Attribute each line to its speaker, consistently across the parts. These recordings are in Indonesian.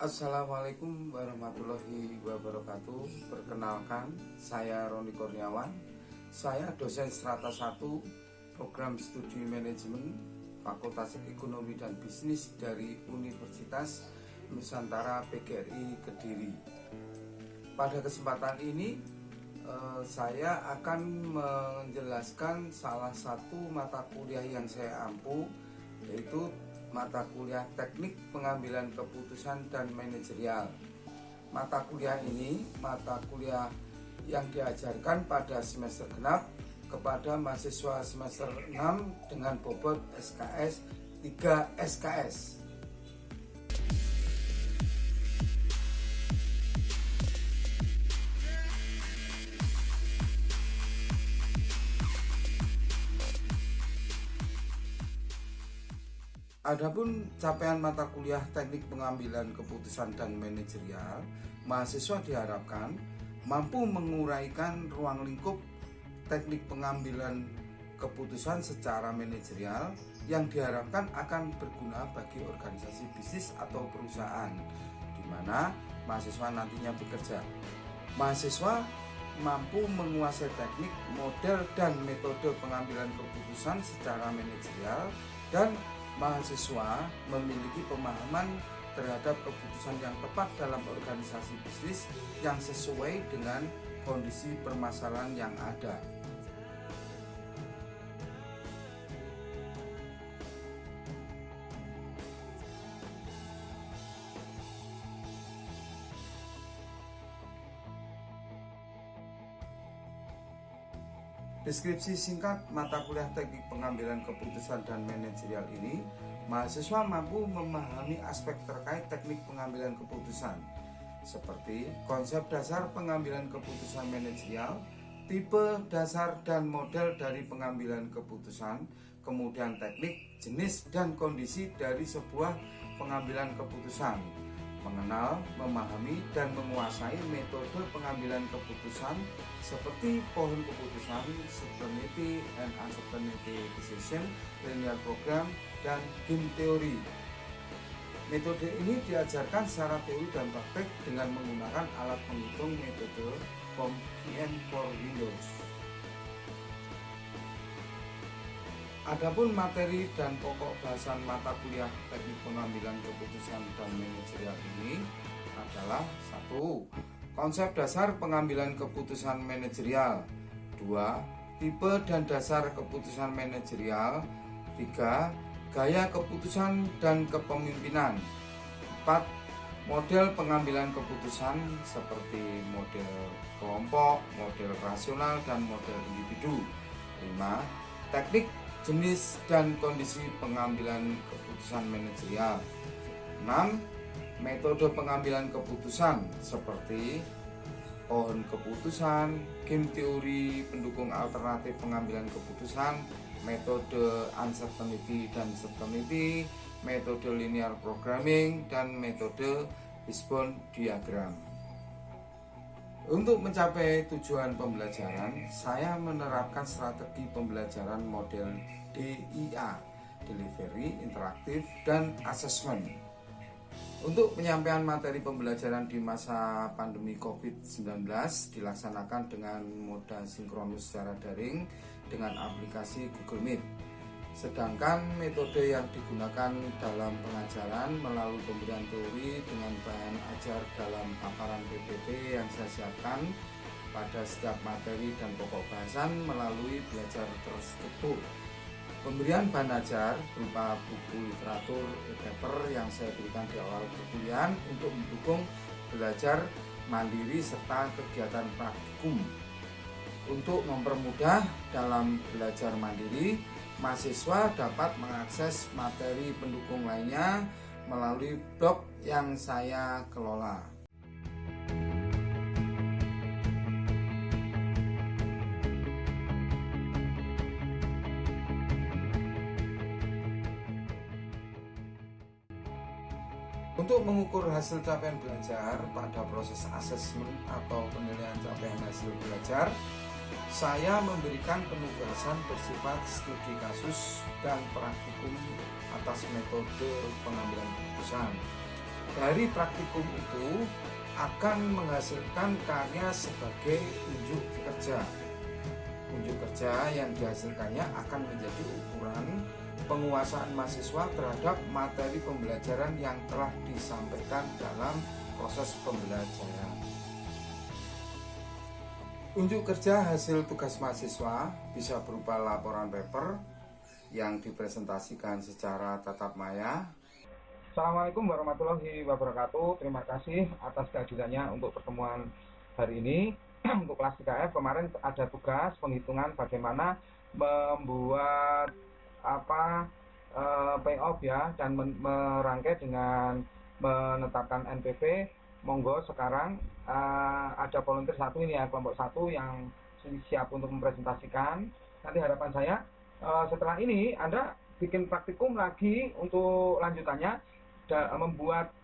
Speaker 1: Assalamualaikum warahmatullahi wabarakatuh. Perkenalkan, saya Roni Kurniawan. Saya dosen strata 1 Program Studi Manajemen Fakultas Ekonomi dan Bisnis dari Universitas Nusantara PGRI Kediri. Pada kesempatan ini saya akan menjelaskan salah satu mata kuliah yang saya ampu, yaitu mata kuliah Teknik Pengambilan Keputusan dan Manajerial. Mata kuliah ini mata kuliah yang diajarkan pada semester genap kepada mahasiswa semester 6 dengan bobot SKS 3 SKS. Adapun capaian mata kuliah Teknik Pengambilan Keputusan dan Manajerial, mahasiswa diharapkan mampu menguraikan ruang lingkup teknik pengambilan keputusan secara manajerial yang diharapkan akan berguna bagi organisasi bisnis atau perusahaan di mana mahasiswa nantinya bekerja. Mahasiswa mampu menguasai teknik, model, dan metode pengambilan keputusan secara manajerial, dan mahasiswa memiliki pemahaman terhadap keputusan yang tepat dalam organisasi bisnis yang sesuai dengan kondisi permasalahan yang ada. Deskripsi singkat mata kuliah Teknik Pengambilan Keputusan dan Manajerial ini, mahasiswa mampu memahami aspek terkait teknik pengambilan keputusan, seperti konsep dasar pengambilan keputusan manajerial, tipe, dasar, dan model dari pengambilan keputusan, kemudian teknik, jenis, dan kondisi dari sebuah pengambilan keputusan, mengenal, memahami, dan menguasai metode pengambilan keputusan seperti pohon keputusan, certainty and uncertainty decision, linear program, dan game theory. Metode ini diajarkan secara teori dan praktek dengan menggunakan alat penghitung metode COM/VN for Windows. Adapun materi dan pokok bahasan mata kuliah Teknik Pengambilan Keputusan dan Manajerial ini adalah 1. Konsep dasar pengambilan keputusan manajerial. 2. Tipe dan dasar keputusan manajerial. 3. Gaya keputusan dan kepemimpinan. 4. Model pengambilan keputusan seperti model kelompok, model rasional, dan model individu. 5. Teknik, jenis, dan kondisi pengambilan keputusan manajerial. 6. Metode pengambilan keputusan seperti pohon keputusan, game teori, pendukung alternatif pengambilan keputusan, metode uncertainty dan certainty, metode linear programming, dan metode Wishbone diagram. Untuk mencapai tujuan pembelajaran, saya menerapkan strategi pembelajaran model DIA, Delivery, Interaktif, dan Assessment. Untuk penyampaian materi pembelajaran di masa pandemi COVID-19 dilaksanakan dengan moda sinkronus secara daring dengan aplikasi Google Meet. Sedangkan metode yang digunakan dalam pengajaran melalui pemberian teori dengan bahan ajar dalam paparan PPT yang saya siapkan pada setiap materi dan pokok bahasan melalui belajar terstruktur. Pemberian bahan ajar berupa buku literatur e-paper yang saya berikan di awal perkuliahan untuk mendukung belajar mandiri serta kegiatan praktikum. Untuk mempermudah dalam belajar mandiri, mahasiswa dapat mengakses materi pendukung lainnya melalui blog yang saya kelola. Untuk mengukur hasil capaian belajar pada proses asesmen atau penilaian capaian hasil belajar, saya memberikan penugasan bersifat studi kasus dan praktikum atas metode pengambilan keputusan. dari praktikum itu akan menghasilkan karya sebagai unjuk kerja. Unjuk kerja yang dihasilkannya akan menjadi ukuran penguasaan mahasiswa terhadap materi pembelajaran yang telah disampaikan dalam proses pembelajaran. Unjuk kerja hasil tugas mahasiswa bisa berupa laporan paper yang dipresentasikan secara tatap maya. Assalamualaikum warahmatullahi wabarakatuh. Terima kasih atas kehadirannya untuk pertemuan hari ini. Untuk kelas 3F kemarin ada tugas penghitungan bagaimana membuat payoff ya, dan merangkai dengan menetapkan NPV. Monggo sekarang ada volunteer satu ini ya, kelompok 1 yang siap untuk mempresentasikan. Nanti harapan saya setelah ini Anda bikin praktikum lagi untuk lanjutannya, membuat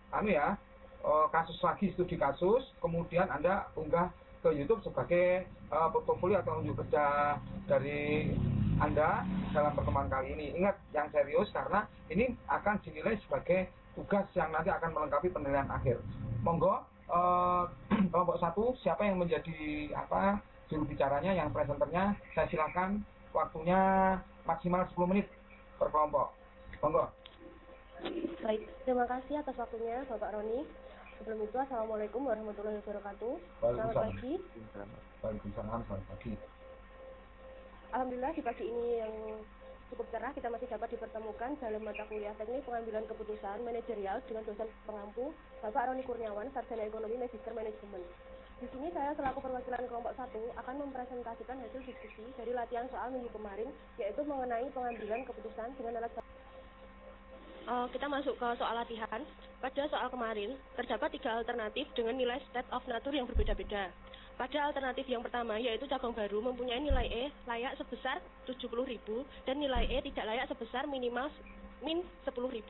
Speaker 1: kasus lagi, studi kasus, kemudian Anda unggah ke YouTube sebagai portofolio atau unjuk kerja dari Anda dalam pertemuan kali ini. Ingat, yang serius karena ini akan dinilai sebagai tugas yang nanti akan melengkapi penilaian akhir. Monggo kelompok 1 siapa yang menjadi juru bicaranya, yang presenternya, saya silakan. Waktunya maksimal 10 menit per kelompok. Monggo.
Speaker 2: Baik, terima kasih atas waktunya Bapak Roni. Sebelum itu, Assalamualaikum warahmatullahi wabarakatuh. Selamat pagi.
Speaker 1: Waalaikumsalam, selamat pagi.
Speaker 2: Alhamdulillah di pagi ini yang cukup cerah kita masih dapat dipertemukan dalam mata kuliah teknik pengambilan keputusan manajerial dengan dosen pengampu Bapak Roni Kurniawan, Sarjana Ekonomi Magister Manajemen. Di sini saya selaku perwakilan kelompok 1 akan mempresentasikan hasil diskusi dari latihan soal minggu kemarin, yaitu mengenai pengambilan keputusan dengan alat. Kita masuk ke soal latihan. Pada soal kemarin, terdapat 3 alternatif dengan nilai state of nature yang berbeda-beda. Pada alternatif yang pertama, yaitu cabang baru mempunyai nilai E layak sebesar 70.000 dan nilai E tidak layak sebesar minimal min 10.000.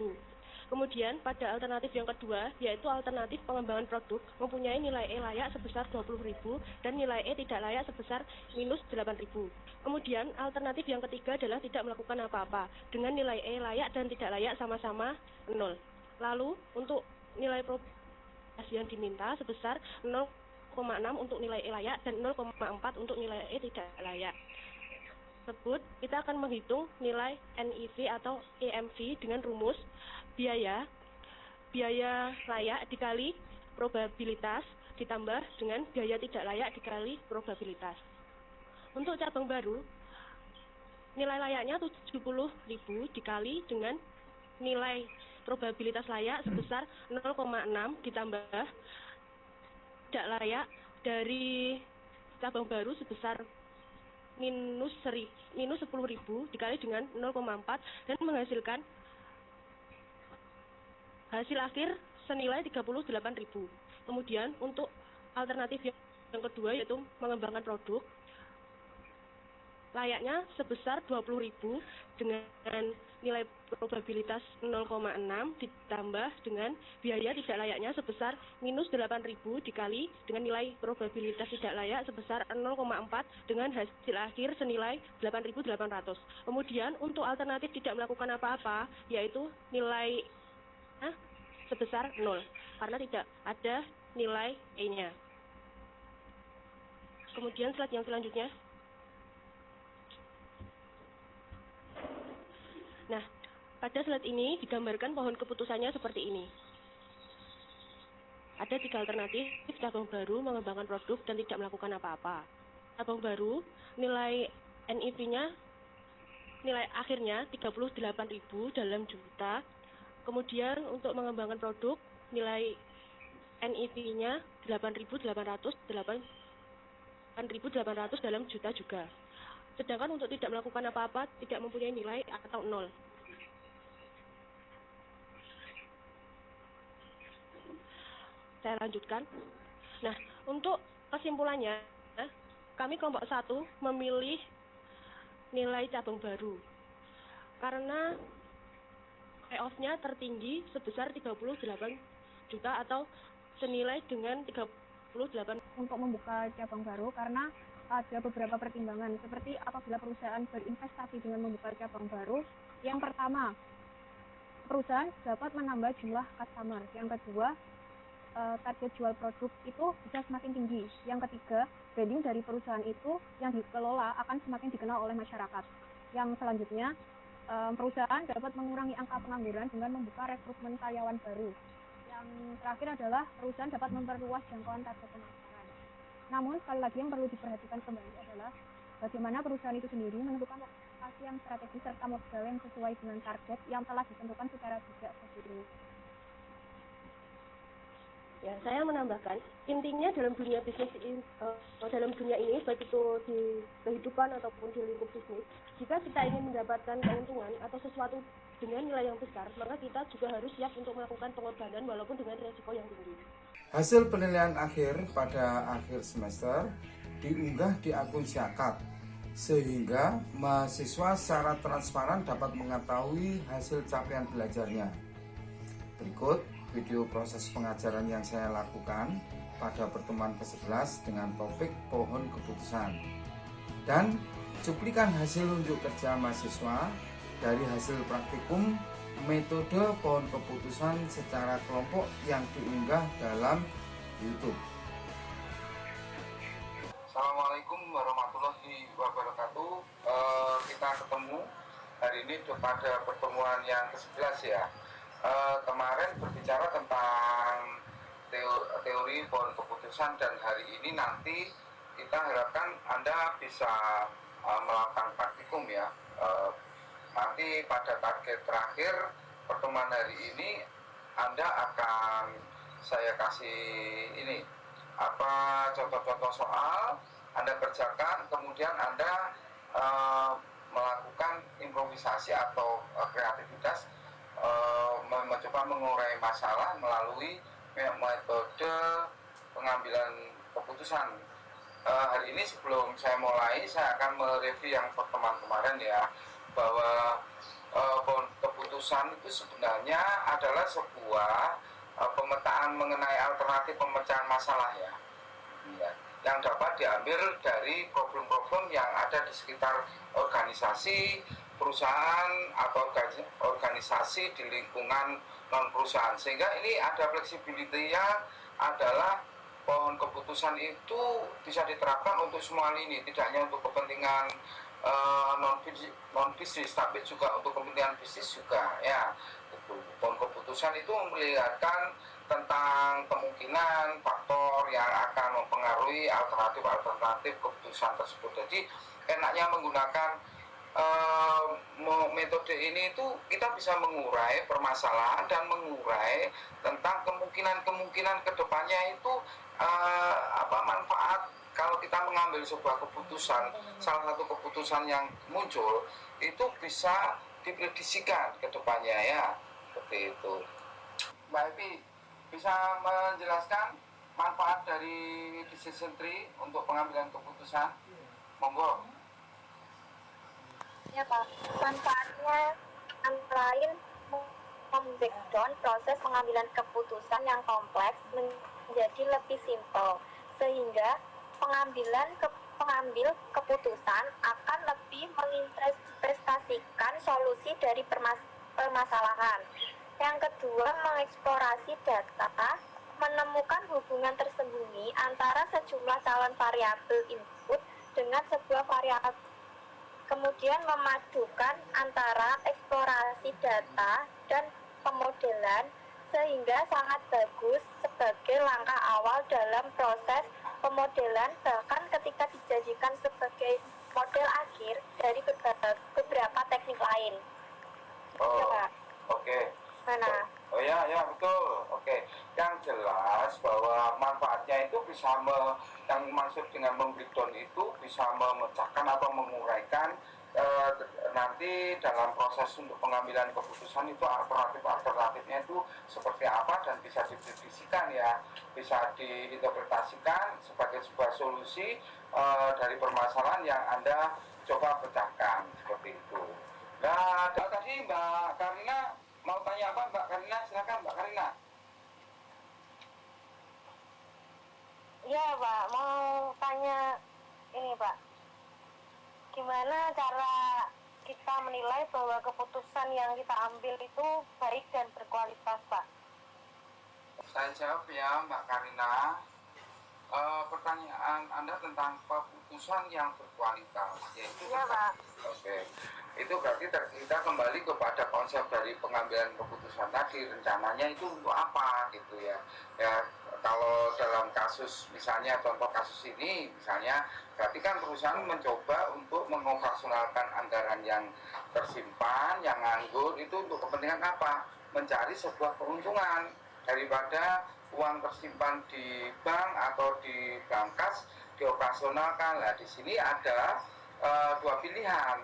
Speaker 2: Kemudian pada alternatif yang kedua, yaitu alternatif pengembangan produk mempunyai nilai E layak sebesar 20.000 dan nilai E tidak layak sebesar minus 8.000. Kemudian alternatif yang ketiga adalah tidak melakukan apa-apa dengan nilai E layak dan tidak layak sama-sama 0. Lalu untuk nilai probabilitas yang diminta sebesar 0,6 untuk nilai E layak dan 0,4 untuk nilai E tidak layak. Tersebut kita akan menghitung nilai NIV atau EMV dengan rumus biaya layak dikali probabilitas ditambah dengan biaya tidak layak dikali probabilitas. Untuk cabang baru, nilai layaknya 70.000 dikali dengan nilai probabilitas layak sebesar 0,6 ditambah tidak layak dari cabang baru sebesar minus 10.000 dikali dengan 0,4 dan menghasilkan hasil akhir senilai 38.000. Kemudian untuk alternatif yang kedua, yaitu mengembangkan produk, layaknya sebesar 20.000 dengan nilai probabilitas 0,6 ditambah dengan biaya tidak layaknya sebesar minus 8.000 dikali dengan nilai probabilitas tidak layak sebesar 0,4 dengan hasil akhir senilai 8.800. Kemudian untuk alternatif tidak melakukan apa-apa, yaitu nilai sebesar 0 karena tidak ada nilai E-nya. Kemudian slide yang selanjutnya. Nah, pada slide ini digambarkan pohon keputusannya seperti ini. Ada 3 alternatif, cabang baru, mengembangkan produk, dan tidak melakukan apa-apa. Cabang baru, nilai NIV-nya, nilai akhirnya 38.000 dalam juta. Kemudian untuk mengembangkan produk, nilai NIV-nya 8.800 dalam juta juga. Sedangkan untuk tidak melakukan apa-apa, tidak mempunyai nilai atau 0. Saya lanjutkan. Nah, untuk kesimpulannya, kami kelompok 1 memilih nilai cabang baru karena payoff-nya tertinggi sebesar 38 juta atau senilai dengan 38.
Speaker 3: Untuk membuka cabang baru karena ada beberapa pertimbangan seperti apabila perusahaan berinvestasi dengan membuka cabang baru. Yang pertama, perusahaan dapat menambah jumlah customer. Yang kedua, target jual produk itu bisa semakin tinggi. Yang ketiga, branding dari perusahaan itu yang dikelola akan semakin dikenal oleh masyarakat. Yang selanjutnya, perusahaan dapat mengurangi angka pengangguran dengan membuka rekrutmen karyawan baru. Yang terakhir adalah perusahaan dapat memperluas jangkauan target pemasaran. Namun sekali lagi yang perlu diperhatikan kembali adalah bagaimana perusahaan itu sendiri menentukan lokasi yang strategis serta modal yang sesuai dengan target yang telah ditentukan secara bijak sendiri.
Speaker 2: Ya, saya menambahkan, intinya dalam dunia bisnis dalam dunia ini, baik itu di kehidupan ataupun di lingkup bisnis, jika kita ingin mendapatkan keuntungan atau sesuatu dengan nilai yang besar, maka kita juga harus siap untuk melakukan pengorbanan walaupun dengan risiko yang tinggi.
Speaker 1: Hasil penilaian akhir pada akhir semester diunggah di akun Syakat, sehingga mahasiswa secara transparan dapat mengetahui hasil capaian belajarnya. Berikut video proses pengajaran yang saya lakukan pada pertemuan ke-11 dengan topik pohon keputusan, dan cuplikan hasil unjuk kerja mahasiswa dari hasil praktikum metode pohon keputusan secara kelompok yang diunggah dalam YouTube. Assalamualaikum warahmatullahi wabarakatuh. Kita ketemu hari ini pada pertemuan yang ke-11 ya. Kemarin berbicara tentang teori pohon keputusan, dan hari ini nanti kita harapkan Anda bisa melakukan praktikum ya. Nanti pada target terakhir pertemuan hari ini Anda akan saya kasih ini contoh-contoh soal, Anda kerjakan, kemudian Anda melakukan improvisasi atau kreativitas, mencoba mengurai masalah melalui metode pengambilan keputusan. Hari ini sebelum saya mulai, saya akan mereview yang pertemuan kemarin ya, bahwa keputusan itu sebenarnya adalah sebuah pemetaan mengenai alternatif pemecahan masalah ya, yang dapat diambil dari problem-problem yang ada di sekitar organisasi, perusahaan atau organisasi di lingkungan non perusahaan, sehingga ini ada fleksibilitasnya. Adalah pohon keputusan itu bisa diterapkan untuk semua lini, tidak hanya untuk kepentingan non bisnis, tapi juga untuk kepentingan bisnis juga ya. Pohon keputusan itu melihatkan tentang kemungkinan faktor yang akan mempengaruhi alternatif keputusan tersebut. Jadi enaknya menggunakan metode ini itu kita bisa mengurai permasalahan dan mengurai tentang kemungkinan kedepannya itu manfaat kalau kita mengambil sebuah keputusan. Salah satu keputusan yang muncul itu bisa diprediksikan kedepannya ya, seperti itu. Mbak Evi bisa menjelaskan manfaat dari decision tree untuk pengambilan keputusan? Monggo.
Speaker 4: Ya Pak, manfaatnya antara lain membreakdown proses pengambilan keputusan yang kompleks menjadi lebih simpel, sehingga pengambil keputusan akan lebih menginterpretasikan solusi dari permasalahan. Yang kedua, mengeksplorasi data, menemukan hubungan tersembunyi antara sejumlah calon variabel input dengan sebuah variabel. Kemudian memadukan antara eksplorasi data dan pemodelan, sehingga sangat bagus sebagai langkah awal dalam proses pemodelan, bahkan ketika dijadikan sebagai model akhir dari beberapa teknik lain.
Speaker 1: Oke.
Speaker 4: Mana?
Speaker 1: Oh ya betul. Oke. Yang jelas bahwa manfaatnya itu bisa yang maksud dengan membreakdown itu bisa memecahkan atau menguraikan nanti dalam proses untuk pengambilan keputusan itu alternatifnya itu seperti apa, dan bisa diprediksikan ya, bisa diinterpretasikan sebagai sebuah solusi dari permasalahan yang Anda coba pecahkan, seperti itu. Nah, tadi Mbak Karina mau tanya apa? Mbak Karina, silakan Mbak Karina.
Speaker 4: Iya Pak, mau tanya ini Pak, gimana kita menilai bahwa keputusan yang kita ambil itu baik dan berkualitas, Pak?
Speaker 1: Saya jawab ya, Mbak Karina. Pertanyaan Anda tentang keputusan yang berkualitas, yaitu
Speaker 4: Iya, Pak.
Speaker 1: Oke, itu berarti kita kembali kepada konsep dari pengambilan keputusan tadi, rencananya itu untuk apa gitu ya. Ya, kalau dalam kasus misalnya contoh kasus ini misalnya, berarti kan perusahaan mencoba untuk mengoperasionalkan anggaran yang tersimpan, yang nganggur itu untuk kepentingan apa? Mencari sebuah keuntungan daripada uang tersimpan di bank atau di brankas dioperasionalkan. Nah, di sini ada dua pilihan.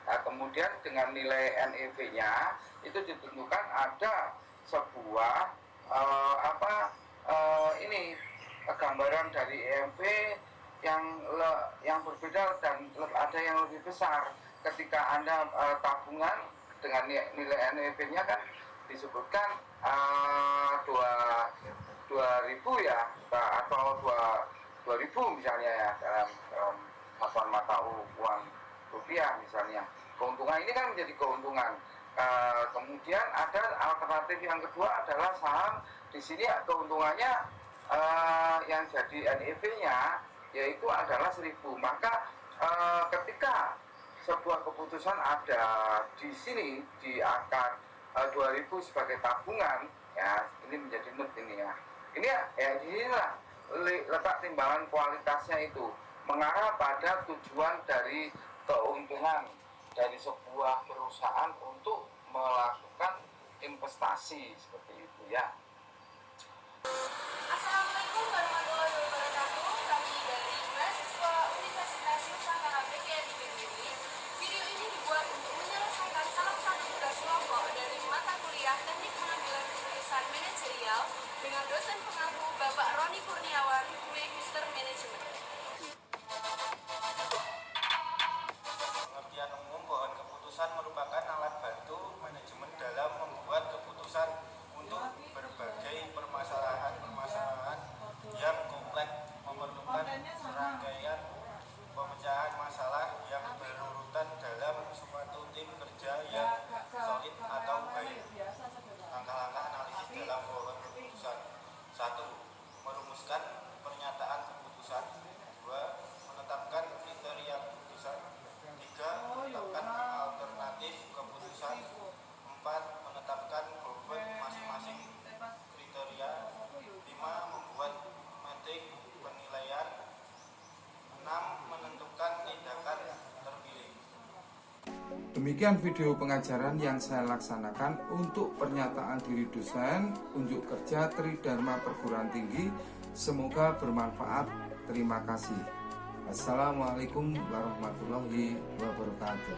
Speaker 1: Nah, kemudian dengan nilai NEV-nya itu ditentukan ada sebuah ini gambaran dari EMV yang berbeda dan ada yang lebih besar. Ketika Anda tabungan dengan nilai NEV-nya kan disebutkan 2.000 ya, atau 2.000 misalnya ya, dalam satuan mata uang rupiah misalnya. Keuntungan ini kan menjadi keuntungan. Kemudian ada alternatif yang kedua adalah saham. Di sini keuntungannya yang jadi NEV-nya yaitu adalah 1.000. Maka ketika sebuah keputusan ada di sini di angka 2.000 sebagai tabungan, ya ini menjadi nut ini ya. Ini ya di sinilah letak timbangan kualitasnya itu mengarah pada tujuan dari keuntungan dari sebuah perusahaan untuk melakukan investasi seperti itu ya.
Speaker 5: Assalamualaikum warahmatullahi wabarakatuh. Kami dari mahasiswa Universitas Nusantara BGN IPB. Video ini dibuat untuk menyelesaikan salah satu tugas kelompok dari mata kuliah Teknik Pengambilan Keputusan Manajerial dengan dosen pengampu Bapak Roni Kurniawan, Magister Manajemen.
Speaker 6: Pengertian umum bahwa keputusan merupakan alat bantu manajemen dalam membuat keputusan untuk berbagai permasalahan yang kompleks, memerlukan serangkaian pemecahan masalah yang berurutan dalam suatu tim kerja yang solid atau baik. Langkah-langkah analisis dalam membuat keputusan: 1. Merumuskan pernyataan keputusan. 2. Menetapkan kriteria keputusan. 3. Menetapkan alternatif keputusan. 4. Menetapkan bobot masing-masing kriteria. 5. Membuat metrik penilaian. 6. Menentukan tindakan terpilih.
Speaker 1: Demikian video pengajaran yang saya laksanakan untuk pernyataan diri dosen unjuk kerja Tridharma Perguruan Tinggi. Semoga bermanfaat. Terima kasih. Assalamualaikum warahmatullahi wabarakatuh.